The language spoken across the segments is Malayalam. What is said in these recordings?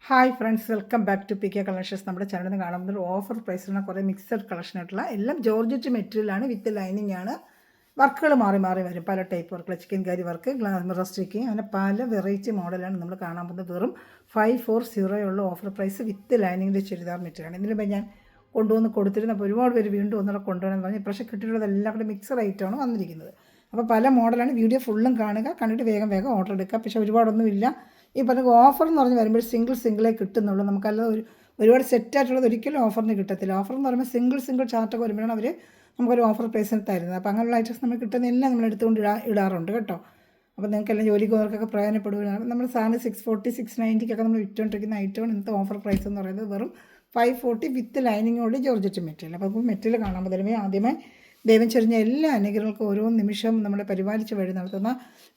Hi friends, welcome back to P K collections. നമ്മുടെ ചാനലിൽ നിന്ന് കാണുമ്പോൾ ഓഫർ പ്രൈസിലുള്ള കുറേ മിക്സഡ് കളക്ഷൻ ആയിട്ടുള്ള എല്ലാം ജോർജറ്റ് മെറ്റീരിയലാണ്, വിത്ത് ലൈനിങ് ആണ്. വർക്കുകൾ മാറി മാറി വരും, പല ടൈപ്പ് വർക്കുകൾ, ചിക്കൻ കാരി വർക്ക്, ഗ്ലാമർ സ്റ്റിക്കിങ്, അങ്ങനെ പല വെറൈറ്റി മോഡലാണ് നമ്മൾ കാണാൻ പോകുന്നത്. വെറും 540 ഉള്ള ഓഫർ പ്രൈസ് വിത്ത് ലൈനിങ്ങിൻ്റെ ചുരിദാർ മെറ്റീരിയലാണ്. ഇതിലിപ്പോൾ ഞാൻ കൊണ്ടുവന്ന് കൊടുത്തിരുന്നപ്പോൾ ഒരുപാട് പേര് വീണ്ടും ഒന്നുകൂടെ കൊണ്ടുവരണമെന്ന് പറഞ്ഞ് ഇപ്രാവശ്യം കിട്ടിയിട്ടുള്ളത് എല്ലാം കൂടെ മിക്സഡ് ഐറ്റമാണ് വന്നിരിക്കുന്നത്. അപ്പോൾ പല മോഡലാണ്. വീഡിയോ ഫുള്ളും കാണുക, കണ്ടിട്ട് വേഗം വേഗം ഓർഡർ എടുക്കുക. പക്ഷേ ഒരുപാടൊന്നുമില്ല. ഈ പറഞ്ഞ ഓഫർ എന്ന് പറഞ്ഞ് വരുമ്പോൾ സിംഗിളേ കിട്ടുന്നുള്ളൂ. നമുക്കല്ലാതെ ഒരുപാട് സെറ്റായിട്ടുള്ളത് ഒരിക്കലും ഓഫറിന് കിട്ടത്തില്ല. ഓഫർ എന്ന് പറയുമ്പോൾ സിംഗിൾ ചാർട്ടൊക്കെ വരുമ്പോഴാണ് അവർ നമുക്കൊരു ഓഫർ പ്രൈസിന് തരുന്നത്. അപ്പോൾ അങ്ങനെയുള്ള ഐറ്റംസ് നമ്മൾ കിട്ടുന്നതെല്ലാം നമ്മൾ എടുത്തുകൊണ്ട് ഇടാറുണ്ട് കേട്ടോ. അപ്പോൾ നിങ്ങൾക്കെല്ലാം ജോലിക്ക് പോകുന്നവർക്കൊക്കെ പ്രയോജനപ്പെടുകയാണ്. നമ്മൾ സാധനം 640 690 നമ്മൾ വിറ്റുകൊണ്ടിരിക്കുന്ന ഐറ്റമാണ്. ഇന്നത്തെ ഓഫർ പ്രൈസ് എന്ന് പറയുന്നത് വെറും 540 വിത്ത് ലൈനിങ്ങോട് ജോർജറ്റ് മെറ്റീരിയൽ. അപ്പോൾ മെറ്റീരിയൽ കാണാൻ മുതലുമേ ആദ്യമായി ദൈവം ചൊരിഞ്ഞ എല്ലാ അനുഗ്രഹങ്ങൾക്കും ഓരോ നിമിഷവും നമ്മളെ പരിപാലിച്ച് വഴി നടത്തുന്ന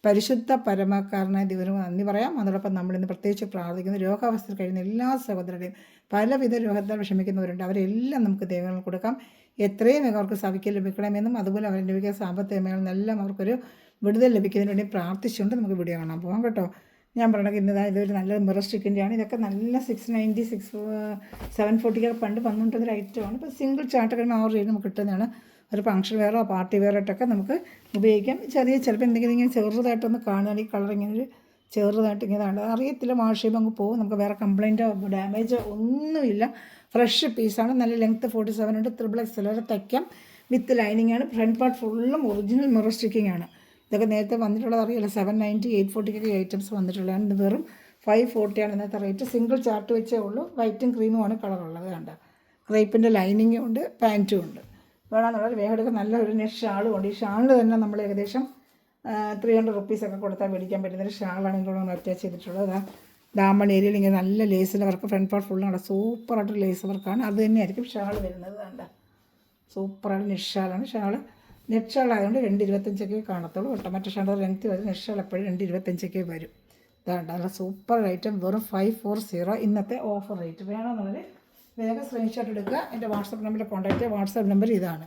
പരിശുദ്ധ പരമക്കാരനായ ദൈവത്തിന് നന്ദി പറയാം. അതോടൊപ്പം നമ്മളിന്ന് പ്രത്യേകിച്ച് പ്രാർത്ഥിക്കുന്ന രോഗാവസ്ഥയിൽ കഴിയുന്ന എല്ലാ സഹോദരരുടെയും പലവിധ രോഗത്താൽ വിഷമിക്കുന്നവരുണ്ട്. അവരെല്ലാം നമുക്ക് ദൈവങ്ങൾ കൊടുക്കാം. എത്രയും വേഗം അവർക്ക് സൗഖ്യം ലഭിക്കണമെന്നും അതുപോലെ അവർ ലഭിക്കുന്ന സാമ്പത്തിക മേഖലയെല്ലാം അവർക്കൊരു വിടുതൽ ലഭിക്കുന്നതിന് വേണ്ടി പ്രാർത്ഥിച്ചുകൊണ്ട് നമുക്ക് വീഡിയോ കാണാൻ പോകാം കേട്ടോ. ഞാൻ പറയണത് ഇന്നതാണ് ഇതൊരു നല്ല മിറർ സ്റ്റിക്കിൻ്റെയാണ്. ഇതൊക്കെ നല്ല 690 740 പണ്ട് വന്നുകൊണ്ടൊരു ഐറ്റമാണ്. ഇപ്പോൾ സിംഗിൾ ചാർട്ടൊക്കെ ഓർഡർ ചെയ്ത് നമുക്ക് കിട്ടുന്നതാണ്. ഒരു ഫംഗ്ഷൻ വെയറോ പാർട്ടി വെയറായിട്ടൊക്കെ നമുക്ക് ഉപയോഗിക്കാം. ചിലപ്പോൾ എന്തെങ്കിലും ഇങ്ങനെ ചെറുതായിട്ടൊന്ന് കാണുകയാണെങ്കിൽ കളർ ഇങ്ങനെ ഒരു ചെറുതായിട്ട് ഇങ്ങനെ അറിയത്തില്ല, വാഷ് ചെയ്യുമ്പോൾ അങ്ങ് പോകും. നമുക്ക് വേറെ കംപ്ലയിൻറ്റോ ഡാമേജോ ഒന്നുമില്ല. ഫ്രഷ് പീസാണ്. നല്ല ലെങ്ത്ത് 47 ഉണ്ട്. XXL വരെ തയ്ക്കാം. വിത്ത് ലൈനിങ് ആണ്. ഫ്രണ്ട് പാർട്ട് ഫുള്ളും ഒറിജിനൽ മിറർ സ്റ്റിക്കിംഗ് ആണ്. ഇതൊക്കെ നേരത്തെ വന്നിട്ടുള്ളത് അറിയില്ല. 790 840 ഐറ്റംസ് വന്നിട്ടുള്ളതാണ്. ഇത് വെറും 540 ആണ് ഇന്നത്തെ റേറ്റ്. സിംഗിൾ ചാർട്ട് വെച്ചേ ഉള്ളൂ. വൈറ്റും ക്രീമുമാണ് കളറുള്ളത്. കണ്ട ക്രേപ്പിൻ്റെ ലൈനിങ്ങും ഉണ്ട്, പാൻറ്റും ഉണ്ട്. വേണമെന്നുള്ളത് വേഗം എടുക്കുക. നല്ലൊരു നെറ്റ് ഷാളും ഉണ്ട്. ഈ ഷാളിൽ തന്നെ നമ്മൾ ഏകദേശം 300 റുപ്പീസൊക്കെ കൊടുത്താൽ മേടിക്കാൻ പറ്റുന്നൊരു ഷാളാണ് ഇതിലൂടെ നമ്മൾ അറ്റാച്ച് ചെയ്തിട്ടുള്ളത്. ദാമൺ ഏരിയയിൽ ഇങ്ങനെ നല്ല ലേസിൻ്റെ വർക്ക്, ഫ്രണ്ട് പാർട്ട് ഫുള്ളാണ്. സൂപ്പറായിട്ടൊരു ലേസ് വർക്കാണ്. അത് തന്നെയായിരിക്കും ഷാൾ വരുന്നത്. വേണ്ട സൂപ്പറായിട്ട് നെറ്റ് ഷാളാണ്. നെറ്റ് ഷാൾ ആയതുകൊണ്ട് 225 കാണത്തുള്ളൂ കേട്ടോ. മറ്റേ ഷാൾ ലെങ്ത്ത് വരും. നെറ്റ് ഷാൾ എപ്പോഴും 225 വരും. ഇതാണ്ട് നല്ല സൂപ്പർ ഐറ്റം. വെറും 540 ഇന്നത്തെ ഓഫർ റേറ്റ്. വേണമെന്നുള്ളത് വേഗം സ്ക്രീൻഷോട്ട് എടുക്കുക. എൻ്റെ വാട്സപ്പ് നമ്പറിൽ കോൺടാക്ട് ചെയ്യുക. വാട്സപ്പ് നമ്പർ ഇതാണ്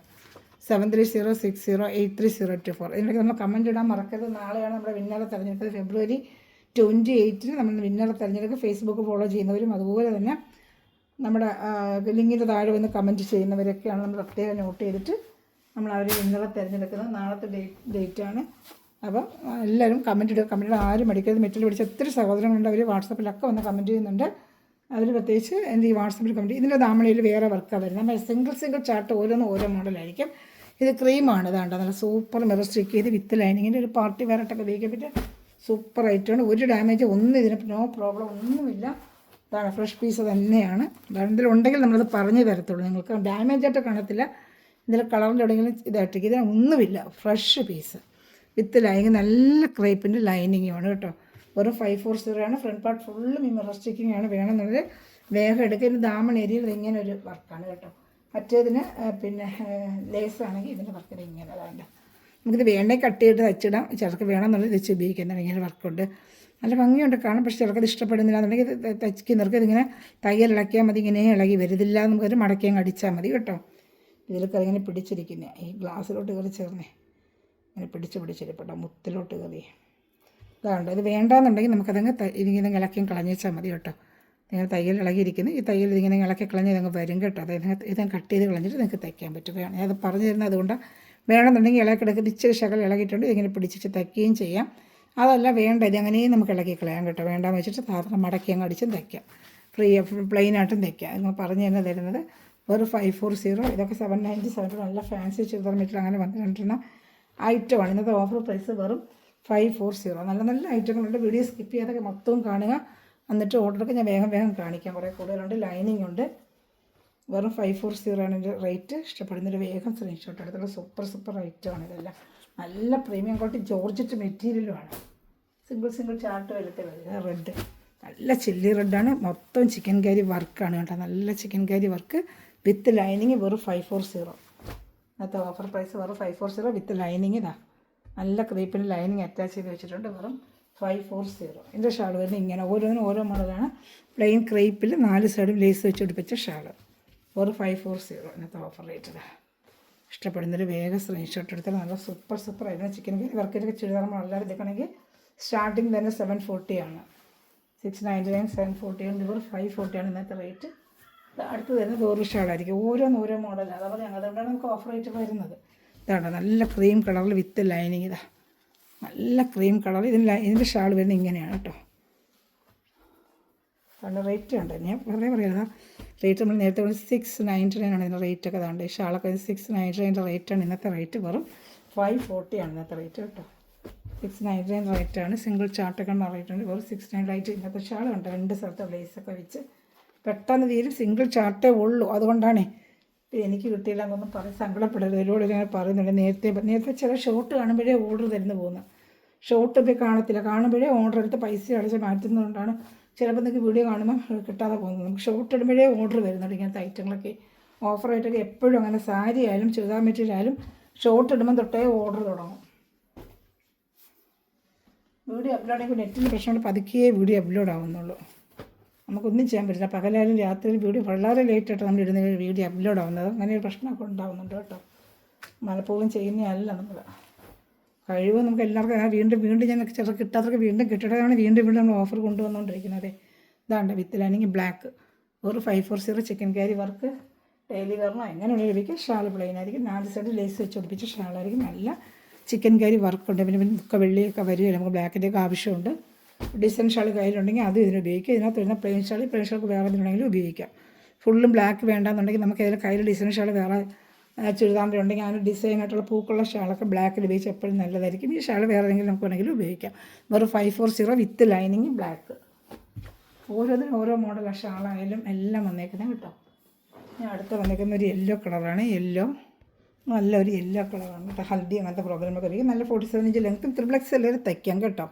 7306083024. ഇതിനൊക്കെ നമ്മൾ കമൻറ്റ് ഇടാൻ മറക്കരുത്. നാളെയാണ് നമ്മുടെ വിന്നറെ തിരഞ്ഞെടുത്തത്. February 28 നമ്മൾ വിന്നറെ തിരഞ്ഞെടുക്കുക. ഫേസ്ബുക്ക് ഫോളോ ചെയ്യുന്നവരും അതുപോലെ തന്നെ നമ്മുടെ ലിങ്കിൻ്റെ താഴെ വന്ന് കമൻറ്റ് ചെയ്യുന്നവരൊക്കെയാണ് നമ്മൾ പ്രത്യേകം നോട്ട് ചെയ്തിട്ട് നമ്മൾ അവർ വിന്നറെ തിരഞ്ഞെടുക്കുന്നത്. നാളത്തെ ഡേറ്റാണ്. അപ്പം എല്ലാവരും കമൻറ്റ് ഇടുക. കമൻറ്റ് ആരും മടിക്കരുത്. മെറ്റീരിയൽ പഠിച്ച ഒത്തിരി സഹോദരങ്ങളുണ്ട്. അവർ വാട്സപ്പിലൊക്കെ വന്ന് കമൻറ്റ് ചെയ്യുന്നുണ്ട്. അവർ പ്രത്യേകിച്ച് എൻ്റെ ഈ വാട്സപ്പിൽ കമൻറ്റ്. ഇതിൻ്റെ ദാമണയിൽ വേറെ വർക്കാണ് വരുന്നത്. നമ്മൾ സിംഗിൾ ചാർട്ട് ഓരോന്നും ഓരോ മോഡലായിരിക്കും. ഇത് ക്രീമാണ്. ഇതാണ്ട് നല്ല സൂപ്പർ മിറർ സ്റ്റിക്ക് ചെയ്ത് വിത്ത് ലൈനിങ്ങിൻ്റെ ഒരു പാർട്ടി വെയറായിട്ടൊക്കെ ഉപയോഗിക്കാൻ പറ്റിയ സൂപ്പർ ഐറ്റമാണ്. ഒരു ഡാമേജ് ഒന്നും ഇതിന് നോ പ്രോബ്ലം ഒന്നുമില്ല. ഇതാണ് ഫ്രഷ് പീസ് തന്നെയാണ്. ഇതിലുണ്ടെങ്കിൽ നമ്മളത് പറഞ്ഞു തരത്തുള്ളൂ. നിങ്ങൾക്ക് ഡാമേജായിട്ട് കാണത്തില്ല. ഇതിൽ കളറിൻ്റെ എവിടെയെങ്കിലും ഇതായിട്ടേക്ക് ഇതിനൊന്നുമില്ല. ഫ്രഷ് പീസ് വിത്ത് ലൈനിങ്, നല്ല ക്രേപ്പിൻ്റെ ലൈനിങ്ങുമാണ് കേട്ടോ. വെറും 540 ആണ്. ഫ്രണ്ട് പാർട്ട് ഫുള്ളും ഈ മിറർ സ്റ്റിക്കിംഗ് ആണ്. വേണമെന്നുള്ളത് വേഗം എടുക്കുക. ഇതിന് ദാമൺ ഏരിയയിൽ ഇങ്ങനെ ഒരു വർക്കാണ് കേട്ടോ. മറ്റേതിന് പിന്നെ ലേസ് ആണെങ്കിൽ ഇതിൻ്റെ വർക്കിന് ഇങ്ങനെ അതാണ്ട്. നമുക്കിത് വേണമെങ്കിൽ കട്ട് ചെയ്തിട്ട് തച്ചിടാം. ചിലർക്ക് വേണമെന്നുള്ളത് വെച്ച് ഉപയോഗിക്കുന്നതാണ്. ഇങ്ങനെ വർക്കുണ്ട്. നല്ല ഭംഗിയുണ്ട് കാണാം. പക്ഷേ ചിലർക്ക് ഇഷ്ടപ്പെടുന്നില്ല എന്നുണ്ടെങ്കിൽ തയ്ക്കുന്നവർക്ക് ഇതിങ്ങനെ തയ്യൽ ഇളക്കിയാൽ മതി. ഇങ്ങനെ ഇളകി വരുന്നില്ല. നമുക്കൊരു മടക്കിയും അടിച്ചാൽ മതി കേട്ടോ. ഇതിലൊക്കെ ഇങ്ങനെ പിടിച്ചിരിക്കുന്നത് ഈ ഗ്ലാസ്സിലോട്ട് കയറി ചേർന്നേ ഇങ്ങനെ പിടിച്ചിരിപ്പട്ടോ. മുത്തിലോട്ട് കയറി ഇതാണ്ട്. ഇത് വേണ്ടാന്നുണ്ടെങ്കിൽ നമുക്കതങ്ങ് ഇതിങ്ങനെ ഇളക്കിയും കളഞ്ഞേച്ചാൽ മതി കേട്ടോ. നിങ്ങൾ തയ്യൽ ഇളകിയിരിക്കുന്നു. ഈ തയ്യൽ ഇതിങ്ങനെ ഇളക്കി കളഞ്ഞ് ഇതങ്ങ് വരും കേട്ടോ. അതായത് ഇതങ്ങ് കട്ട് ചെയ്ത് കളഞ്ഞിട്ട് നിങ്ങൾക്ക് തയ്ക്കാൻ പറ്റും. ഞാനത് പറഞ്ഞു തരുന്നത് അതുകൊണ്ട്. വേണമെന്നുണ്ടെങ്കിൽ ഇളക്കിടക്ക് ഇച്ചിരി ശകൽ ഇളകിയിട്ടുണ്ട്. ഇതിങ്ങനെ പിടിച്ചിട്ട് തയ്ക്കുകയും ചെയ്യാം. അതല്ല വേണ്ട, ഇത് അങ്ങനെയും നമുക്ക് ഇളക്കി കളയാം കേട്ടോ. വേണ്ടാന്ന് വെച്ചിട്ട് സാധാരണ മടക്കി അങ്ങ് അടിച്ചും തയ്ക്കാം. പ്ലെയിനായിട്ടും തയ്ക്കാം. എന്ന് പറഞ്ഞു തന്നെ തരുന്നത് വെറും 540. ഇതൊക്കെ 790 700 നല്ല ഫാൻസി ചുരിദാർ മെറ്റീരിയൽ അങ്ങനെ വന്നിട്ടുണ്ടെന്ന ഐറ്റമാണ്. ഇന്നത്തെ ഓഫർ പ്രൈസ് വെറും 540. നല്ല നല്ല ഐറ്റങ്ങളുണ്ട്. വീഡിയോ സ്കിപ്പ് ചെയ്യാതൊക്കെ മൊത്തവും കാണുക. എന്നിട്ട് ഓർഡറൊക്കെ ഞാൻ വേഗം കാണിക്കാം. കുറേ കൂടുതലുണ്ട്. ലൈനിങ് ഉണ്ട്. വെറും 540 ആണ് ഇതിൻ്റെ റേറ്റ്. ഇഷ്ടപ്പെടുന്നൊരു വേഗം സ്ക്രീൻഷോട്ട് എടുത്തുള്ള സൂപ്പർ ഐറ്റമാണ് ഇതെല്ലാം. നല്ല പ്രീമിയം ക്വാളിറ്റി ജോർജറ്റ് മെറ്റീരിയലുമാണ്. സിംഗിൾ ചാർട്ട് വരത്തെ വരുന്നത്. റെഡ് നല്ല ചില്ലി റെഡാണ്. മൊത്തം ചിക്കൻ കാരി വർക്കാണ് കേട്ടോ. നല്ല chicken Carrie work with lining. വെറും 540. ഇന്നത്തെ ഓഫർ പ്രൈസ് വെറും 540 വിത്ത് ലൈനിങ്. ഇതാ നല്ല ക്രീപ്പിന് ലൈനിങ് അറ്റാച്ച് ചെയ്ത് വെച്ചിട്ടുണ്ട്. വെറും 540. ഇതിൻ്റെ ഷാൾ വരുന്നത് ഇങ്ങനെ ഓരോന്നിനും ഓരോ മോഡലാണ്. പ്ലെയിൻ ക്രേപ്പിൽ 4 സൈഡും ലേസ് വെച്ച് പിടിപ്പിച്ച ഷാൾ. വെറും 540 ഇന്നത്തെ ഓഫർ റേറ്റ്. ഇഷ്ടപ്പെടുന്നൊരു വേഗം സ്ക്രീൻഷോട്ട് എടുത്താൽ നല്ല സൂപ്പർ ആയിരുന്നു. ചിക്കൻ വർക്കിൻ്റെ ചുരിദാർ നമ്മളെല്ലാവരും എടുക്കണമെങ്കിൽ സ്റ്റാർട്ടിങ് തന്നെ 740 ആണ്. 699, 740 ഇവർ 540 ഇന്നത്തെ റേറ്റ്. അടുത്ത് വരുന്നത് വേറൊരു ഷാളായിരിക്കും. ഓരോ മോഡലാണ്. അതുപോലെ അതുകൊണ്ടാണ് നമുക്ക് ഓഫർ റേറ്റ് വരുന്നത്. ഇതാണ് നല്ല ക്രീം കളറിൽ വിത്ത് ലൈനിങ്. ഇതാ നല്ല ക്രീം കളർ. ഇതിൻ്റെ ഷാൾ വരുന്നത് ഇങ്ങനെയാണ് കേട്ടോ. അതിൻ്റെ റേറ്റ് ഉണ്ട്, ഞാൻ വെറുതെ പറയുന്നത്. റേറ്റ് നമ്മൾ നേരത്തെ 699 ആണ് ഇതിൻ്റെ റേറ്റൊക്കെ. അതാണ്ട് ഈ ഷാളൊക്കെ 699 റേറ്റാണ്. ഇന്നത്തെ റേറ്റ് വെറും 540 ആണ് ഇന്നത്തെ റേറ്റ് കേട്ടോ. 699 റേറ്റാണ്. സിംഗിൾ ചാർട്ടൊക്കെ റേറ്റുണ്ട്. വെറും 69 റേറ്റ്. ഇന്നത്തെ ഷാൾ ഉണ്ട് 2 സ്ഥലത്ത് ലേസൊക്കെ വെച്ച് പെട്ടെന്ന് തീരും. സിംഗിൾ ചാർട്ടേ ഉള്ളൂ. അതുകൊണ്ടാണ് എനിക്ക് കിട്ടിയില്ല എന്നൊന്നും പറഞ്ഞ് സങ്കടപ്പെടരുത്. ഒരുപാട് ഇങ്ങനെ പറയുന്നുണ്ട്. നേരത്തെ ചില ഷോർട്ട് കാണുമ്പോഴേ ഓർഡർ തരുന്നു പോകുന്നത്. ഷോർട്ട് ഇപ്പോൾ കാണത്തില്ല. കാണുമ്പോഴേ ഓർഡർ എടുത്ത് പൈസ അടച്ച് മാറ്റുന്നതുകൊണ്ടാണ് ചിലപ്പോൾ നിങ്ങൾക്ക് വീഡിയോ കാണുമ്പോൾ കിട്ടാതെ പോകുന്നത്. നമുക്ക് ഷോർട്ട് ഇടുമ്പോഴേ ഓർഡർ വരുന്നുണ്ട് ഇങ്ങനത്തെ ഐറ്റങ്ങളൊക്കെ. ഓഫറായിട്ടൊക്കെ എപ്പോഴും അങ്ങനെ സാരി ആയാലും ചുരിദാർ മെറ്റീരിയൽ ആയാലും ഷോർട്ട് ഇടുമ്പോൾ തൊട്ടേ ഓർഡർ തുടങ്ങും. വീഡിയോ അപ്ലോഡ് ആകുമ്പോൾ നെറ്റിൻ്റെ പ്രശ്നമുണ്ട്. പതുക്കിയേ വീഡിയോ അപ്ലോഡ് ആവുന്നുള്ളൂ. നമുക്കൊന്നും ചെയ്യാൻ പറ്റില്ല. പകലായാലും രാത്രിയിലും വീഡിയോ വളരെ ലേറ്റായിട്ട് നമ്മൾ ഇടുന്ന വീഡിയോ അപ്ലോഡ് ആവുന്നത്. അങ്ങനെ ഒരു പ്രശ്നമൊക്കെ ഉണ്ടാകുന്നുണ്ട് കേട്ടോ. മനഃപൂർവ്വം ചെയ്യുന്നതല്ല നമ്മൾ. കഴിവ് നമുക്ക് എല്ലാവർക്കും വീണ്ടും ഞാൻ ചിലർ കിട്ടാത്തവർക്ക് വീണ്ടും കിട്ടേണ്ടതാണ്. വീണ്ടും നമ്മൾ ഓഫർ കൊണ്ടുവന്നുകൊണ്ടിരിക്കുന്നത്. ഇതാണ്ട് വിത്ത് ലൈനിങ് ബ്ലാക്ക്. ഒരു 540 ചിക്കൻ കാരി വർക്ക് ഡെയിലി വെയറിനോ എങ്ങനെയുള്ള ലഭിക്കും. ഷാൾ പ്ലെയിൻ ആയിരിക്കും. 4 സൈഡ് ലേസ് വെച്ച് ഒടിപ്പിച്ച ഷാളായിരിക്കും. നല്ല ചിക്കൻ കാരി വർക്കുണ്ട്. പിന്നെ മുക്ക വെള്ളിയൊക്കെ വരികയില്ല. നമുക്ക് ബ്ലാക്കിൻ്റെയൊക്കെ ആവശ്യമുണ്ട്. ഡിസൈൻ ഷാൾ കയ്യിലുണ്ടെങ്കിൽ അത് ഇതിന് ഉപയോഗിക്കുക. ഇതിനകത്ത് വരുന്ന പ്ലെയിൻ ഷാൾക്ക് വേറെ എന്തിനുണ്ടെങ്കിലും ഉപയോഗിക്കാം. ഫുള്ളും ബ്ലാക്ക് വേണ്ടാന്നുണ്ടെങ്കിൽ നമുക്ക് അതിൽ കയ്യിൽ ഡിസൈൻ ഷാൾ വേറെ ചുരിദാറിൻ്റെ ഉണ്ടെങ്കിൽ അതിന് ഡിസൈനായിട്ടുള്ള പൂക്കുള്ള ഷാളൊക്കെ ബ്ലാക്കിൽ ഉപയോഗിച്ച് എപ്പോഴും നല്ലതായിരിക്കും. ഈ ഷാൾ വേറെ ഏതെങ്കിലും നമുക്ക് വേണമെങ്കിലും ഉപയോഗിക്കാം. വെറും 540 വിത്ത് ലൈനിങ് ബ്ലാക്ക്. ഓരോന്നിനും ഓരോ മോഡലാണ്. ഷാളായാലും എല്ലാം വന്നേക്കുന്നത് കേട്ടോ. ഞാൻ അടുത്ത് വന്നേക്കുന്ന ഒരു യെല്ലോ കളറാണ്. നല്ലൊരു യെല്ലോ കളറാണ് കേട്ടോ. ഹൽദി അങ്ങനത്തെ പ്രോഗ്രാമൊക്കെ ആയിരിക്കും. നല്ല 47 ഇഞ്ച് ലെങ്ത്തും XXL തയ്ക്കാം കേട്ടോ.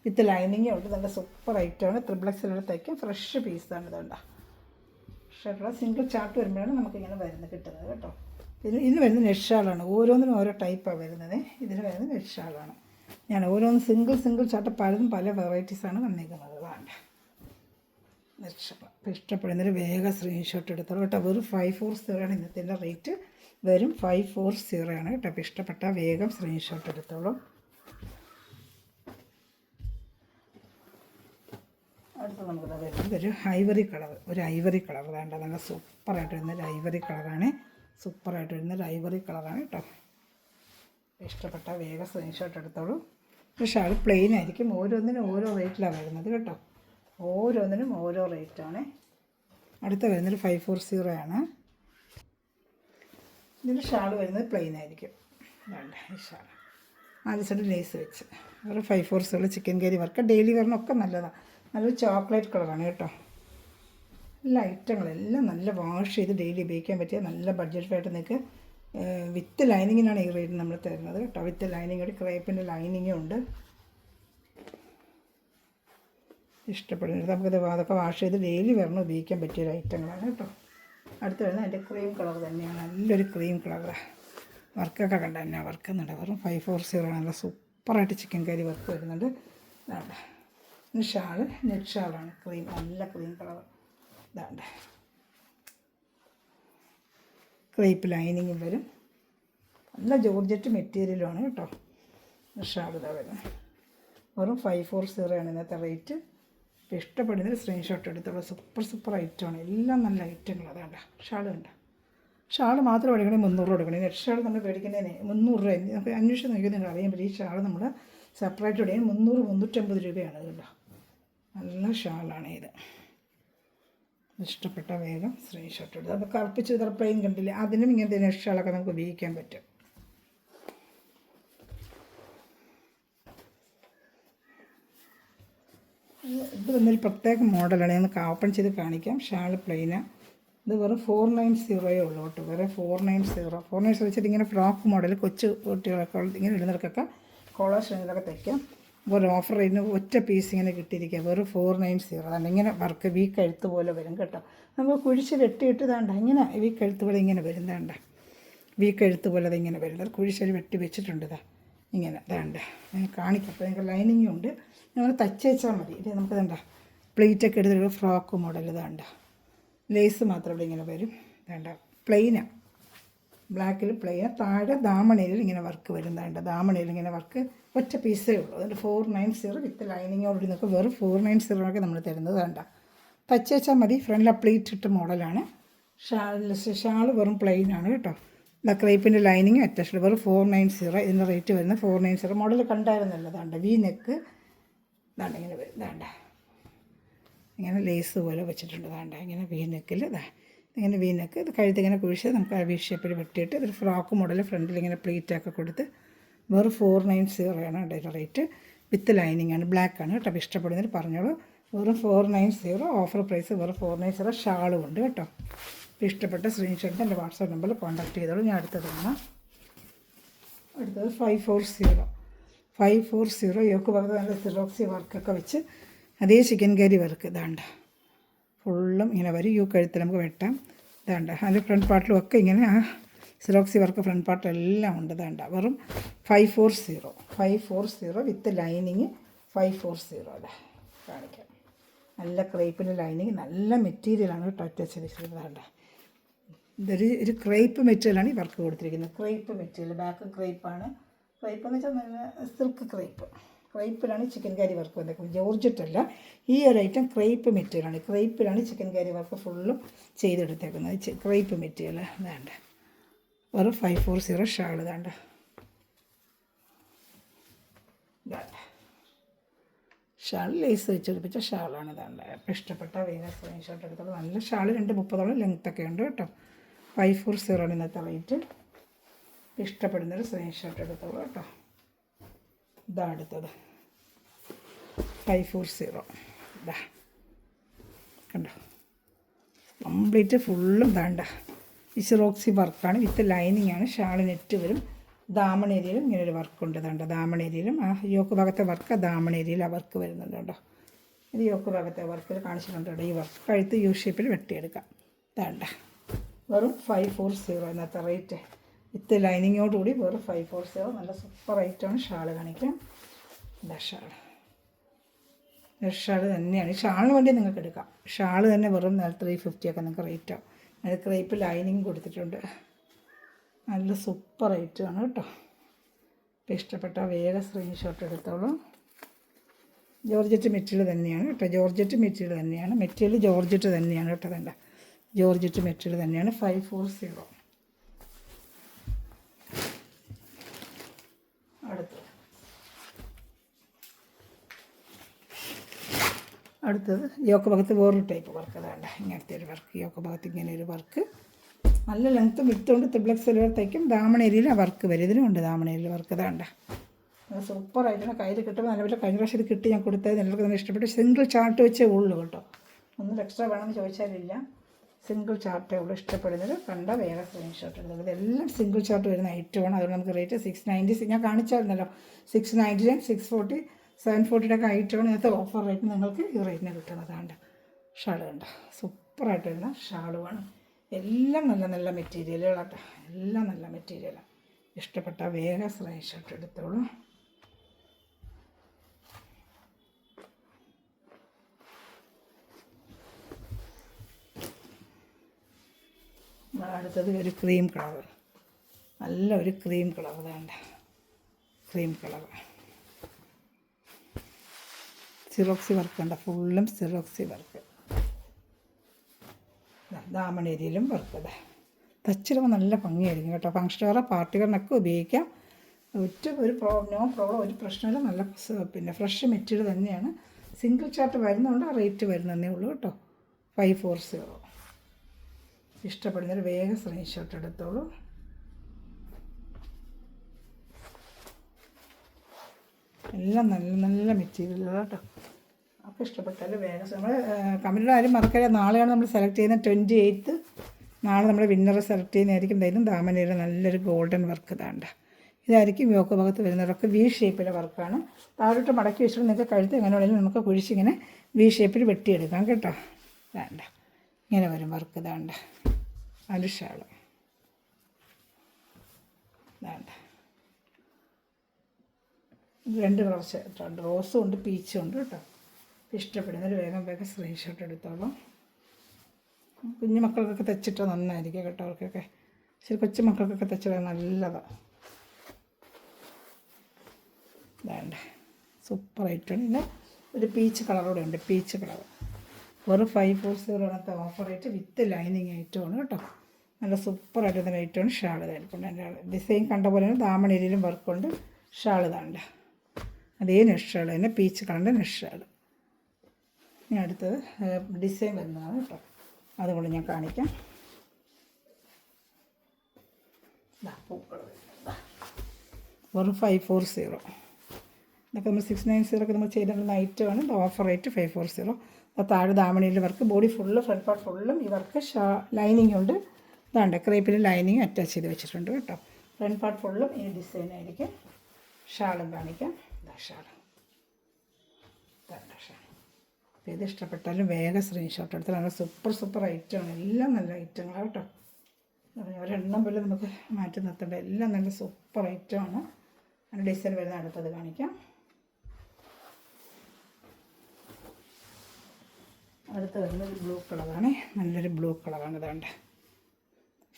വിത്ത് ലൈനിങ്ങും ഉണ്ട്. നല്ല സൂപ്പർ ഐറ്റമാണ്. XXL തയ്ക്കാം. ഫ്രഷ് പീസാണ് ഇതുണ്ട. ഫ്രഷായിട്ടുള്ള സിംഗിൾ ചാർട്ട് വരുമ്പോഴാണ് നമുക്കിങ്ങനെ വരുന്നത് കിട്ടുന്നത് കേട്ടോ. ഇതിന് വരുന്നത് നെറ്റ് ഷാളാണ്. ഓരോന്നിനും ഓരോ ടൈപ്പാണ് വരുന്നത്. ഇതിന് വരുന്നത് നെറ്റ് ഷാളാണ്. ഞാൻ ഓരോന്ന് സിംഗിൾ ചാർട്ട് പലതും പല വെറൈറ്റീസാണ് വന്നിരിക്കുന്നത്. വേണ്ട നെറ്റ് ഷാൾ. അപ്പോൾ ഇഷ്ടപ്പെടുന്നൊരു വേഗം സ്ക്രീൻഷോട്ട് എടുത്തോളൂ കേട്ടോ. വെറും 540 ആണ് ഇന്നത്തെ റേറ്റ്. വെറും 540 ആണ് കേട്ടോ. അപ്പോൾ ഇഷ്ടപ്പെട്ട വേഗം സ്ക്രീൻഷോട്ട് എടുത്തോളൂ. അടുത്ത നമുക്കിത് വരുന്നത് ഒരു ഐവറി കളർ. വേണ്ട നല്ല സൂപ്പറായിട്ട് വരുന്നൊരു ഐവറി കളറാണ്. കേട്ടോ. ഇഷ്ടപ്പെട്ട വേഗം സ്ക്രീൻഷോട്ട് എടുത്തോളൂ. പക്ഷേ അത് പ്ലെയിൻ ആയിരിക്കും. ഓരോന്നിനും ഓരോ റേറ്റിലാണ് വരുന്നത് കേട്ടോ. ഓരോന്നിനും ഓരോ റേറ്റാണ്. അടുത്ത വരുന്നത് 540 ആണ്. ഇതിൻ്റെ ഷാൾ വരുന്നത് പ്ലെയിൻ ആയിരിക്കും. വേണ്ട ഈ ഷാൾ 4 സൈഡ് ലേസ് വെച്ച് ഒരു 540 ചിക്കൻ കറി വർക്ക് ഡെയിലി വരണമൊക്കെ നല്ലതാണ്. നല്ലൊരു ചോക്ലേറ്റ് കളറാണ് കേട്ടോ. എല്ലാ ഐറ്റങ്ങളെല്ലാം നല്ല വാഷ് ചെയ്ത് ഡെയിലി ഉപയോഗിക്കാൻ പറ്റിയ നല്ല ബഡ്ജറ്റായിട്ട് നിങ്ങൾക്ക് വിത്ത് ലൈനിങ്ങിനാണ് ഈ റേറ്റ് നമ്മൾ തരുന്നത് കേട്ടോ. വിത്ത് ലൈനിങ് ഒരു ക്രേപ്പിൻ്റെ ലൈനിങ്ങും ഉണ്ട്. ഇഷ്ടപ്പെടുന്നത് നമുക്കത് അതൊക്കെ വാഷ് ചെയ്ത് ഡെയിലി വരണം ഉപയോഗിക്കാൻ പറ്റിയൊരു ഐറ്റങ്ങളാണ് കേട്ടോ. അടുത്ത് വരുന്നത് അതിൻ്റെ ക്രീം കളർ തന്നെയാണ്. നല്ലൊരു ക്രീം കളറാണ്. വർക്കൊക്കെ കണ്ട തന്നെ വർക്ക് എന്നുണ്ട്. വെറും 540 നല്ല സൂപ്പറായിട്ട് ചിക്കൻ കറി വർക്ക് വരുന്നുണ്ട്. ഇതാണ് ഷാള്. നെറ്റ് ഷാളാണ്. നല്ല ക്രീം കളർ. ഇതാണ്ട് ക്രേപ്പ് ലൈനിങ്ങും വരും. നല്ല ജോർജറ്റ് മെറ്റീരിയലുമാണ് കേട്ടോ. ഷാൾ ഇതാ വരുന്നത്. വെറും 540 ആണ് ഇന്നത്തെ റേറ്റ്. ഇപ്പോൾ ഇഷ്ടപ്പെടുന്നൊരു സ്ക്രീൻഷോട്ട് എടുത്തോളൂ. സൂപ്പർ ഐറ്റമാണ്. എല്ലാം നല്ല ഐറ്റങ്ങൾ. അതാണ്ട ഷാൾ കണ്ട. ഷാൾ മാത്രം എടുക്കണമെങ്കിൽ 300 കൊടുക്കണം. നെറ്റ് ഷാൾ നമ്മൾ മേടിക്കുന്നതിന് 300 രൂപ. നമുക്ക് അന്വേഷിച്ച് നോക്കിയാൽ നിങ്ങൾ അറിയാൻ പറ്റും. ഈ ഷാൾ നമ്മൾ സെപ്പറേറ്റ് ഇടുകയും 300-350 രൂപയാണ് കേട്ടോ. നല്ല ഷാളാണ് ഇത്. ഇഷ്ടപ്പെട്ട വേഗം സ്ക്രീൻഷോട്ട് എടുത്ത്. അപ്പോൾ കറുപ്പിച്ച് ഇത്ര പ്ലെയിൻ കണ്ടില്ലേ, അതിനും ഇങ്ങനത്തെ നെറ്റ് ഷാളൊക്കെ നമുക്ക് ഉപയോഗിക്കാൻ പറ്റും. ഇത് വന്നൊരു പ്രത്യേക മോഡലാണ്. ഞാൻ ഓപ്പൺ ചെയ്ത് കാണിക്കാം. ഷാൾ പ്ലെയിനാണ്. ഇത് വെറും 490 ഉള്ളൂ കേട്ടോ. വേറെ 490 വെച്ചിട്ട് ഇങ്ങനെ ഫ്രോക്ക് മോഡൽ കൊച്ചു കുട്ടികളൊക്കെ ഇങ്ങനെ ഇടുന്നവർക്കൊക്കെ കോളർ സ്റ്റൈലൊക്കെ തയ്ക്കാം. ഒരു ഓഫർ റേറ്റിന് ഒറ്റ പീസ് ഇങ്ങനെ കിട്ടിയിരിക്കുക. വെറും 490. അതാണ് ഇങ്ങനെ വർക്ക് വീക്ക് കഴുത്ത് പോലെ വരും കേട്ടോ. നമുക്ക് കുഴിച്ച് വെട്ടിയിട്ട് ഇതാണ്ട ഇങ്ങനെ വീക്ക് കഴുത്ത് പോലെ ഇങ്ങനെ വരുന്നതാണ്ട. വീക്ക് കഴുത്ത് പോലെ അത് ഇങ്ങനെ വരുന്നത് കുഴിച്ചൊരു വെട്ടി വെച്ചിട്ടുണ്ട്. ഇതാ ഇങ്ങനെ ഇതാണ്ട ഞാൻ കാണിക്കാം. അപ്പോൾ നിങ്ങൾക്ക് ലൈനിങ്ങും ഉണ്ട്. നമ്മൾ തച്ച് വെച്ചാൽ മതി. ഇത് നമുക്ക് ഇതാണ്ട പ്ലേറ്റൊക്കെ എടുത്തിട്ട് ഫ്രോക്ക് മോഡൽ ഇതാണ്ട ലേസ് മാത്രം ഇവിടെ ഇങ്ങനെ വരും. വേണ്ട പ്ലെയിനാണ്. ബ്ലാക്കിൽ പ്ലെയിൻ, താഴെ ദാമണയിൽ ഇങ്ങനെ വർക്ക് വരുന്നുണ്ട്. ദാമണയിൽ ഇങ്ങനെ വർക്ക് ഒറ്റ പീസേ ഉള്ളൂ. അതിൻ്റെ 490 വിത്ത് ലൈനിങ്ങോടുകൂടി നമുക്ക് വെറും 490 ഒക്കെ നമ്മൾ തരുന്നത്. വേണ്ട, തച്ച് വെച്ചാൽ മതി. ഫ്രണ്ടിൽ പ്ലീറ്റ് ഇട്ട മോഡലാണ്. ഷാള് വെറും പ്ലെയിൻ ആണ് കേട്ടോ. ക്രേപ്പിൻ്റെ ലൈനിങ് അറ്റാച്ച്ഡ്, വെറും 490. ഇതിൻ്റെ റേറ്റ് വരുന്നത് 490. മോഡൽ കണ്ടായിരുന്നല്ലോ. അതാണ്ട് വി നെക്ക്, ഇതാണ്ട് ഇങ്ങനെ വരും. ഇതാണ്ട ഇങ്ങനെ ലേസ് പോലെ വെച്ചിട്ടുണ്ട്. ഇതാണ്ട ഇങ്ങനെ വി നെക്കിൽ ഇങ്ങനെ വി നെക്ക്. ഇത് കഴുത്തിങ്ങനെ കുഴിച്ച് നമുക്ക് ആ വി ഷേപ്പിൽ വെട്ടിയിട്ട് ഇതൊരു ഫ്രോക്ക് മോഡൽ ഫ്രണ്ടിൽ ഇങ്ങനെ പ്ലീറ്റൊക്കെ കൊടുത്ത് വെറും 490 ആണ് ഇതിൻ്റെ റേറ്റ്. വിത്ത് ലൈനിങ് ആണ്, ബ്ലാക്ക് ആണ് കേട്ടോ. അപ്പോൾ ഇഷ്ടപ്പെടുന്നതിൽ പറഞ്ഞോളൂ. വെറും 490, ഓഫർ പ്രൈസ് വെറും 490. ഷാളും ഉണ്ട് കേട്ടോ. അപ്പോൾ ഇഷ്ടപ്പെട്ട സ്ക്രീൻഷോട്ട് എൻ്റെ വാട്സാപ്പ് നമ്പറിൽ കോൺടാക്ട് ചെയ്തോളൂ. ഞാൻ അടുത്തത് 540 യോക്ക് ഭാഗത്ത് നല്ല സിറോക്സി വർക്കൊക്കെ വെച്ച് അതേ ചിക്കൻ കറി വർക്ക്. ഇതാണ്ട് ഫുള്ളും ഇങ്ങനെ വരും. യു കഴുത്തിൽ നമുക്ക് വെട്ടാം. ഇതാണ്ട് അതിൻ്റെ ഫ്രണ്ട് പാർട്ടിലും ഒക്കെ ഇങ്ങനെ ആ സിറോക്സി വർക്ക് ഫ്രണ്ട് പാർട്ടെല്ലാം ഉണ്ട്. ഇതാണ്ട വെറും 540 വിത്ത് ലൈനിങ് 540 അല്ലേ കാണിക്കാം. നല്ല ക്രേപ്പിൻ്റെ ലൈനിങ്, നല്ല മെറ്റീരിയലാണ് കേട്ടോ. ടച്ച് ചെയ്തിട്ടുള്ളതാണ്ട ഒരു ക്രേപ്പ് മെറ്റീരിയലാണ് ഈ വർക്ക് കൊടുത്തിരിക്കുന്നത്. ക്രേപ്പ് മെറ്റീരിയൽ, ബാക്ക് ക്രേപ്പാണ്. ക്രേപ്പ് എന്ന് വെച്ചാൽ നല്ല സിൽക്ക് ക്രേപ്പിലാണ് ചിക്കൻ കറി വർക്ക് വന്നേക്കുന്നത്. ജോർജറ്റല്ല, ഈ ഒരു ഐറ്റം ക്രേപ്പ് മെറ്റീരിയലാണ്. ക്രേപ്പിലാണ് ചിക്കൻ കറി വർക്ക് ഫുള്ളും ചെയ്തെടുത്തേക്കുന്നത്. ക്രേപ്പ് മെറ്റീരിയൽ ഇതാണ്ട വെറും 540 ഷാൾ. ഇതാണ്ട ഷാൾ ലേസ് വെച്ചെടുപ്പിച്ച ഷാളാണ്. ഇതാണ്ട് അപ്പോൾ ഇഷ്ടപ്പെട്ട വേഗം സ്ക്രീൻഷോട്ട് എടുത്തോളൂ. നല്ല ഷാൾ 230 ലെങ്ത്തൊക്കെ ഉണ്ട് കേട്ടോ. 540 ആണ് ഇന്നത്തെ റേറ്റ്. ഇഷ്ടപ്പെടുന്നൊരു സ്ക്രീൻഷോട്ട് എടുത്തോളൂ കേട്ടോ. ഇതാ അടുത്തത് 540. ഇതാ കണ്ടോ, കംപ്ലീറ്റ് ഫുള്ളും ഇതാണ്ട ഈ സിറോക്സി വർക്കാണ് വിത്ത് ലൈനിങ് ആണ്. ഷാള് നെറ്റ് വരും. ദാമണേരിയയിലും ഇങ്ങനെ ഒരു വർക്കുണ്ട്. ഇതാണ്ട ദാമണേരിയയിലും ആ യോക്ക് ഭാഗത്തെ വർക്ക് ദാമണേരിയയിൽ ആ വർക്ക് വരുന്നുണ്ട് കേട്ടോ. ഇത് യോക്ക് ഭാഗത്തെ വർക്കിൽ കാണിച്ചിട്ടുണ്ട് കേട്ടോ. ഈ വർക്ക് കഴുത്ത് യു ഷേപ്പിൽ വെട്ടിയെടുക്കാം. ഇതാണ്ട വെറും 540 ഇന്നത്തെ റേറ്റ്. വിത്ത് ലൈനിങ്ങോടുകൂടി വെറും 540. നല്ല സൂപ്പർ ഐറ്റമാണ്. ഷാള് കാണിക്കാം. ഇതാ ഷാള് തന്നെയാണ്. ഈ ഷാളിന് വേണ്ടി നിങ്ങൾക്ക് എടുക്കാം. ഷാള് തന്നെ വെറും 350 ഒക്കെ നിങ്ങൾക്ക് റേറ്റ് ആവും. അത് ക്രേപ്പ് ലൈനിങ് കൊടുത്തിട്ടുണ്ട്. നല്ല സൂപ്പർ ഐറ്റമാണ് കേട്ടോ. ഇപ്പോൾ ഇഷ്ടപ്പെട്ട വേഗം സ്ക്രീൻഷോട്ട് എടുത്തോളൂ. ജോർജറ്റ് മെറ്റീരിയൽ തന്നെയാണ് കേട്ടോ. ജോർജറ്റ് മെറ്റീരിയൽ തന്നെയാണ്. മെറ്റീരിയൽ ജോർജറ്റ് തന്നെയാണ് കേട്ടോ. വേണ്ട, ജോർജറ്റ് മെറ്റീരിയൽ തന്നെയാണ്. 540. അടുത്തത് യോക്ക് ഭാഗത്ത് വേറൊരു ടൈപ്പ് വർക്ക്. അതാണ്ട ഇങ്ങനത്തെ ഒരു വർക്ക്. യോക്ക് ഭാഗത്ത് ഇങ്ങനെ ഒരു വർക്ക് നല്ല ലെങ്ത്തും വിട്ടുകൊണ്ട് ത്രിബ്ലക്സ് തയ്ക്കും. ദാമണേരിയിൽ ആ വർക്ക് വരും. ഇതിനുണ്ട് ദാമണേരിയിൽ വർക്ക്. ഇതാണ്ട സൂപ്പറായിട്ടാണ്. കയ്യിൽ കിട്ടുമ്പോൾ നല്ലപോലെ കഴിഞ്ഞ പ്രാവശ്യം ഇത് കിട്ടി ഞാൻ കൊടുത്തത്. എല്ലാവർക്കും തന്നെ ഇഷ്ടപ്പെട്ടു. സിംഗിൾ ചാർട്ട് വെച്ചേ ഉള്ളൂ കേട്ടോ. ഒന്നും എക്സ്ട്രാ വേണമെന്ന് ചോദിച്ചാലില്ല. സിംഗിൾ ചാർട്ടേ ഉള്ളൂ. ഇഷ്ടപ്പെടുന്നത് കണ്ട വേറെ സ്ക്രീൻഷോട്ട് എടുത്തത്. ഇതെല്ലാം സിംഗിൾ ചാർട്ട് വരുന്ന ഐറ്റമാണ്. അതുകൊണ്ട് നമുക്ക് റേറ്റ് 690. ഞാൻ കാണിച്ചായിരുന്നല്ലോ 699, 640, 740 ഒക്കെ ഐറ്റമാണ്. ഇന്നത്തെ ഓഫർ റേറ്റ് നിങ്ങൾക്ക് ഈ റേറ്റിന് കിട്ടുന്നതാണ്ട്. ഷാള് കണ്ട സൂപ്പറായിട്ട് വരുന്ന ഷാളുമാണ്. എല്ലാം നല്ല നല്ല മെറ്റീരിയലുകളാട്ടോ. എല്ലാം നല്ല മെറ്റീരിയലാണ്. ഇഷ്ടപ്പെട്ട വേഗം സ്ക്രീൻഷോട്ട് എടുത്തോളൂ. അടുത്തത് ഒരു ക്രീം കളർ. നല്ല ഒരു ക്രീം കളർ. വേണ്ട ക്രീം കളർ സിറോക്സി വർക്ക് ഉണ്ട്. ഫുള്ളും സിറോക്സി വർക്ക്. ദാമണേരിയിലും വർക്ക്. അതെ തച്ചിടുമ്പോൾ നല്ല ഭംഗിയായിരിക്കും കേട്ടോ. ഫംഗ്ഷൻ വെയർ പാർട്ടികളിനൊക്കെ ഉപയോഗിക്കാം. ഒരു നോ പ്രോബ്ലം, ഒരു പ്രശ്നമില്ല. നല്ല പിന്നെ ഫ്രഷ് മെറ്റീരിയൽ തന്നെയാണ്. സിംഗിൾ ചാർട്ട് വരുന്നതുകൊണ്ട് ആ റേറ്റ് വരുന്നതേ ഉള്ളൂ കേട്ടോ. 540. ഇഷ്ടപ്പെടുന്നൊരു വേഗം സ്ക്രീൻഷോട്ട് എടുത്തോളൂ. എല്ലാം നല്ല നല്ല മെറ്റീരിയലുകൾ കേട്ടോ. അപ്പോൾ ഇഷ്ടപ്പെട്ടാൽ വേഗം നമ്മൾ കമൻറ്റിൽ ആരും മറക്കരുത്. നാളെയാണ് നമ്മൾ സെലക്ട് ചെയ്യുന്ന 28th. നാളെ നമ്മൾ വിന്നറെ സെലക്ട് ചെയ്യുന്നതായിരിക്കും. എന്തായാലും ദാമനയുടെ നല്ലൊരു ഗോൾഡൻ വർക്ക് ഇതാണ്ട. ഇതായിരിക്കും യോക്ക് ഭാഗത്ത് വരുന്നവരൊക്കെ വി ഷേപ്പിലെ വർക്കാണ്. താഴോട്ട് മടക്കി വെച്ചിട്ട് നിങ്ങൾക്ക് കഴുത്ത് എങ്ങനെ വേണമെങ്കിലും നമുക്ക് കുഴിച്ചിങ്ങനെ വി ഷേപ്പിൽ വെട്ടിയെടുക്കാം കേട്ടോ. വേണ്ട ഇങ്ങനെ വരും വർക്ക്. ഇതാണ്ട അതിൻ്റെ ഷാള് വേണ്ട. രണ്ട് കളർ ഷർട്ടുണ്ട്. റോസും ഉണ്ട് പീച്ചും ഉണ്ട് കേട്ടോ. ഇഷ്ടപ്പെടുന്നൊരു വേഗം സ്ക്രീൻഷോട്ട് എടുത്തോളൂ. കുഞ്ഞു മക്കൾക്കൊക്കെ തെച്ചിട്ട് നന്നായിരിക്കും കേട്ടോ. അവർക്കൊക്കെ ശരി കൊച്ചു മക്കൾക്കൊക്കെ തച്ചിടാൻ നല്ലതാണ്. വേണ്ട സൂപ്പറായിട്ടാണ്. പിന്നെ ഒരു പീച്ച് കളറൂടെ ഉണ്ട്, പീച്ച് കളർ. വെറും 540 ആണത്തെ ഓഫർ റേറ്റ് വിത്ത് ലൈനിങ് ഐറ്റമാണ് കേട്ടോ. നല്ല സൂപ്പറായിട്ട് ഐറ്റമാണ്. ഷാൾ ഇതായിരിക്കും. എൻ്റെ ഡിസൈൻ കണ്ട പോലെ തന്നെ ദാമണേരിയിലും വർക്കുണ്ട്. ഷാൾ ഇതാണ്ട അതേ നെഷ് ഷാൾ തന്നെ, പീച്ച് കളറിൻ്റെ നെഷ് ഷാൾ. ഇനി അടുത്തത് ഡിസൈൻ വരുന്നതാണ് കേട്ടോ, അതുകൊണ്ട് ഞാൻ കാണിക്കാം. പൂക്കൾ വെറും 540. ഇതൊക്കെ നമ്മൾ 690 ഒക്കെ നമ്മൾ ചെയ്തിട്ടുള്ള ഐറ്റമാണ്. Offer rate 540. താഴെ ദാമണിയിൽ work, body full, front part ഫുള്ളും ഈ വർക്ക്. ലൈനിങ് ഉണ്ട്. ഇതാണ്ട് ക്രേപ്പിൽ ലൈനിങ് അറ്റാച്ച് ചെയ്ത് വെച്ചിട്ടുണ്ട് കേട്ടോ. ഫ്രണ്ട് പാർട്ട് ഫുള്ളും ഈ ഡിസൈൻ ആയിരിക്കും. ഷാളും കാണിക്കാം. ഇതാ ഷാൾ, ഇതാണ്ട ഷാൾ. അപ്പോൾ ഇത് ഇഷ്ടപ്പെട്ടാലും വേഗം സ്ക്രീൻഷോട്ട് എടുത്താൽ നല്ല സൂപ്പർ ഐറ്റമാണ്. എല്ലാം നല്ല ഐറ്റങ്ങളാണ് കേട്ടോ. ഒരെണ്ണം പോലെ നമുക്ക് മാറ്റി നിർത്തേണ്ട, എല്ലാം നല്ല സൂപ്പർ ഐറ്റമാണ്. അതിൻ്റെ ഡിസൈൻ വരുന്ന അടുത്തത് കാണിക്കാം. അടുത്ത് വരുന്നത് ബ്ലൂ കളറാണ്. നല്ലൊരു ബ്ലൂ കളറാണ്. ഇതാണ്ട്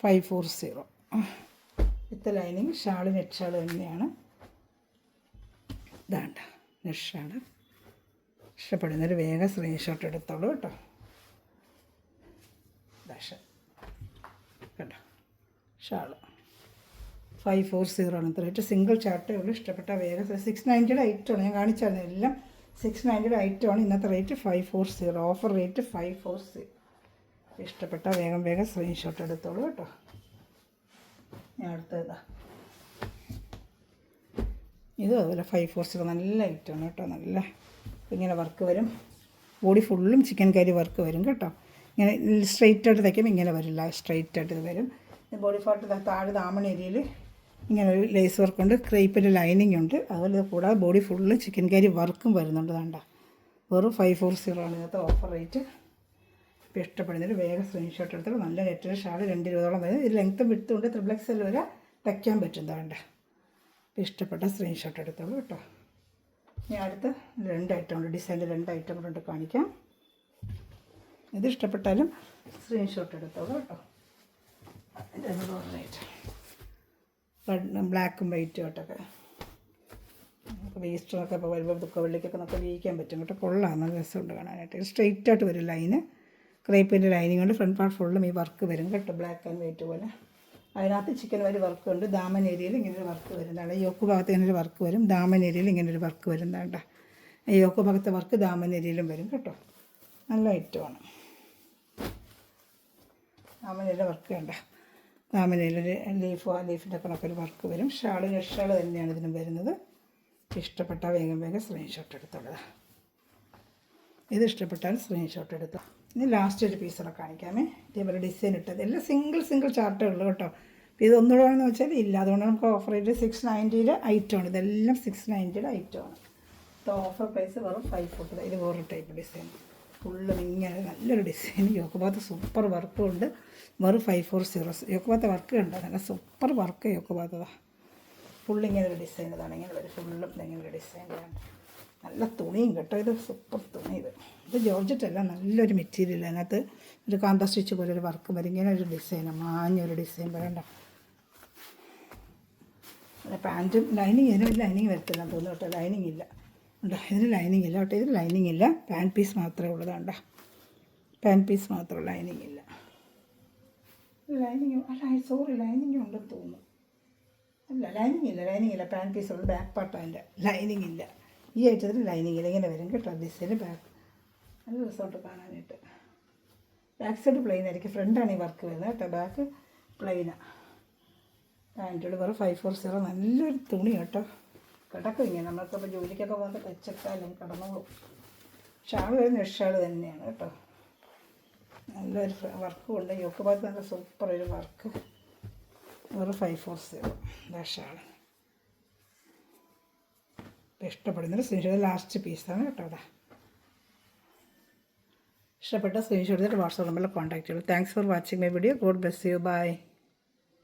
540 with lining. Shawl net shawl തന്നെയാണ്. ഇതാണ്ട നെറ്റ് ഷാൾ. ഇഷ്ടപ്പെടുന്നൊരു വേഗം സ്ക്രീൻഷോട്ട് എടുത്തോളൂ കേട്ടോ. കേട്ടോ ഷാള് 540 ആണ് റേറ്റ്. സിംഗിൾ ചാർട്ടേ ഉള്ളൂ. ഇഷ്ടപ്പെട്ട വേഗം 690 ഐറ്റമാണ് ഞാൻ കാണിച്ചായിരുന്നു. എല്ലാം 690 ഐറ്റമാണ്. ഇന്നത്തെ റേറ്റ് 540. Offer rate 540. ഇഷ്ടപ്പെട്ട വേഗം സ്ക്രീൻഷോട്ട് എടുത്തോളൂ കേട്ടോ. ഞാൻ അടുത്തതാ ഇത് അതുപോലെ 540 നല്ല ഐറ്റമാണ് കേട്ടോ. നല്ല ഇങ്ങനെ വർക്ക് വരും. ബോഡി ഫുള്ളും ചിക്കൻ കറി വർക്ക് വരും കേട്ടോ. ഇങ്ങനെ സ്ട്രെയിറ്റ് ആയിട്ട് തയ്ക്കുമ്പോൾ ഇങ്ങനെ വരില്ല, സ്ട്രെയിറ്റ് ആയിട്ട് ഇത് വരും. ബോഡി പാർട്ട് താഴെ ദാമൺ ഏരിയയിൽ ഇങ്ങനെ ഒരു ലേസ് വർക്കുണ്ട്. ക്രേപ്പിൻ്റെ ലൈനിങ് ഉണ്ട്. അതുപോലെ ഇത് കൂടാതെ ബോഡി ഫുള്ളും ചിക്കൻ കറി വർക്കും വരുന്നുണ്ട്. വേണ്ട വെറും 540 ആണ് ഇന്നത്തെ ഓഫർ റേറ്റ്. ഇപ്പോൾ ഇഷ്ടപ്പെടുന്നതിൽ വേഗം സ്ക്രീൻഷോട്ട് എടുത്താൽ നല്ല നെറ്റിൻ്റെ ഷാൾ 220 വരും. ഇത് ലെങ്ത്തും വിട്ടുകൊണ്ട് XXL വരെ തയ്ക്കാൻ പറ്റും. വേണ്ട ഇപ്പോൾ ഇഷ്ടപ്പെട്ട സ്ക്രീൻഷോട്ട് എടുത്തോളൂ കേട്ടോ. ഇനി അടുത്ത് 2 ഐറ്റം ഉണ്ട്. ഡിസൈനിൽ 2 ഐറ്റം കൊണ്ട് കാണിക്കാം. ഇത് ഇഷ്ടപ്പെട്ടാലും സ്ക്രീൻഷോട്ട് എടുത്തോളൂ കേട്ടോ. റെഡ് ബ്ലാക്കും വൈറ്റും ആയിട്ടൊക്കെ നമുക്ക് വേസ്റ്റൊക്കെ ഇപ്പോൾ വരുമ്പോൾ ദുഃഖവെള്ളിക്കൊക്കെ നമുക്ക് വീഴിക്കാൻ പറ്റും കേട്ടോ. കൊള്ളാം, നല്ല രസമുണ്ട് കാണാനായിട്ട്. സ്ട്രെയിറ്റ് ആയിട്ട് വരും ലൈന്. ക്രേപ്പിൻ്റെ ലൈനിങ് കൊണ്ട് ഫ്രണ്ട് പാർട്ട് ഫുള്ളും ഈ വർക്ക് വരും കേട്ടോ. ബ്ലാക്ക് ആൻഡ് വൈറ്റ് പോലെ. അതിനകത്ത് ചിക്കൻ വരി വർക്ക് ഉണ്ട്. ദാമൻ ഏരിയയിൽ ഇങ്ങനൊരു വർക്ക് വരുന്നതാണ്. യോക്ക് ഭാഗത്ത് ഇങ്ങനൊരു വർക്ക് വരും. ദാമൻ ഏരിയയിൽ ഇങ്ങനൊരു വർക്ക് വരുന്നതാണ്. യോക്ക് ഭാഗത്തെ വർക്ക് ദാമൻ ഏരിയയിലും വരും കേട്ടോ. നല്ല ഐറ്റമാണ്. ദാമനയിലെ വർക്ക് വേണ്ട. ദാമനയിലൊരു ലീഫിൻ്റെ കണക്കൊരു വർക്ക് വരും. ഷാൾ തന്നെയാണ് ഇതിനും വരുന്നത്. ഇഷ്ടപ്പെട്ടാൽ വേഗം സ്ക്രീൻഷോട്ട് എടുത്തോളൂ. ഇത് ഇഷ്ടപ്പെട്ടാൽ സ്ക്രീൻഷോട്ട് എടുത്തോ. ഇനി ലാസ്റ്റ് ഒരു പീസൊക്കെ കാണിക്കാമേ. ഇതേപോലെ ഡിസൈൻ ഇട്ടത് എല്ലാം സിംഗിൾ ചാർട്ടേ ഉള്ളൂ കേട്ടോ. ഇത് ഒന്നുകൂടെയാണെന്ന് വെച്ചാൽ ഇല്ല. അതുകൊണ്ട് നമുക്ക് ഓഫർ റേറ്റ് 690 ഐറ്റമാണ്. ഇതെല്ലാം 690 ഐറ്റമാണ്. ഇത് ഓഫർ പ്രൈസ് വെറും 540. ഇത് വേറൊരു ടൈപ്പ് ഡിസൈൻ ഫുള്ളും ഇങ്ങനെ നല്ലൊരു ഡിസൈൻ. യോക്ക് ഭാഗത്ത് സൂപ്പർ വർക്കും ഉണ്ട്. വെറും 540. യോക്ക് ഭാഗത്തെ വർക്ക് ഉണ്ട്. നല്ല സൂപ്പർ വർക്ക് യോക്ക് ഭാഗത്തതാണ്. ഫുള്ളിങ്ങനെ ഒരു ഡിസൈൻ. ഇതാണ് ഇങ്ങനെ വരും. ഫുള്ളും ഇങ്ങനെ ഒരു ഡിസൈൻ വേണ്ട. നല്ല തുണിയും കേട്ടോ. ഇത് സൂപ്പർ തുണി. ഇത് ജോർജറ്റല്ല, നല്ലൊരു മെറ്റീരിയൽ. അതിനകത്ത് ഒരു കാന്ത സ്റ്റിച്ച് പോലെ ഒരു വർക്ക് വരും. ഇങ്ങനെ ഒരു ഡിസൈൻ, മാഞ്ഞൊരു ഡിസൈൻ വേണ്ട. പാൻറ്റും ലൈനിങ് വരത്തില്ല തോന്നുന്നു കേട്ടോ. ലൈനിങ് ഇല്ല ഉണ്ടോ. ഇതിന് ലൈനിങ് ഇല്ല കേട്ടോ. ഇതിന് ലൈനിങ് ഇല്ല. പാൻറ്റ് പീസ് മാത്രമേ ഉള്ളതാണ്ടോ. പാൻറ്റ് പീസ് മാത്രമേ ലൈനിങ് ഇല്ല. ലൈനിങ് സോറി ലൈനിങ് ഉണ്ടെന്ന് തോന്നുന്നു. അല്ല ലൈനിങ് ഇല്ല. പാൻറ്റ് പീസ് ഉള്ളു. ബാക്ക് പാർട്ട് അതിൻ്റെ ലൈനിങ് ഇല്ല. ഈ ഐറ്റത്തിന് ലൈനിങ് ഇല്ല. ഇങ്ങനെ വരും കേട്ടോ. ഡിസൈന് ബാക്ക് നല്ല റിസോർട്ട് കാണാനായിട്ട്. ബാക്ക് സൈഡ് പ്ലെയിൻ ആയിരിക്കും. ഫ്രണ്ടാണ് ഈ വർക്ക് വരുന്നത് കേട്ടോ. ബാക്ക് പ്ലെയിനാണ്. പാൻറ്റുകൾ വെറും 540. നല്ലൊരു തുണി കേട്ടോ. കിടക്കും ഇങ്ങനെ. നമ്മൾക്കിപ്പോൾ ജോലിക്കൊക്കെ പോകുമ്പോൾ തയ്ച്ചിട്ടാലും കിടന്നോളും. ഷാൾ വരുന്ന ഷാൾ തന്നെയാണ് കേട്ടോ. നല്ലൊരു വർക്കും ഉണ്ട്. യോക്ക് ഭാഗത്ത് നല്ല സൂപ്പർ ഒരു വർക്ക്. വെറും 540 ഷാൾ. ഇഷ്ടപ്പെടുന്നൊരു സ്ക്രീൻഷോട്ട് ലാസ്റ്റ് പീസാണ് കേട്ടോ. അതാ ഇഷ്ടപ്പെട്ട സ്ക്രീൻഷോട്ട് എടുത്തിട്ട് വാട്സാപ്പ് നമ്പറിൽ കോൺടാക്ട് ചെയ്യുള്ളൂ. Thanks for watching my video. God bless you. By.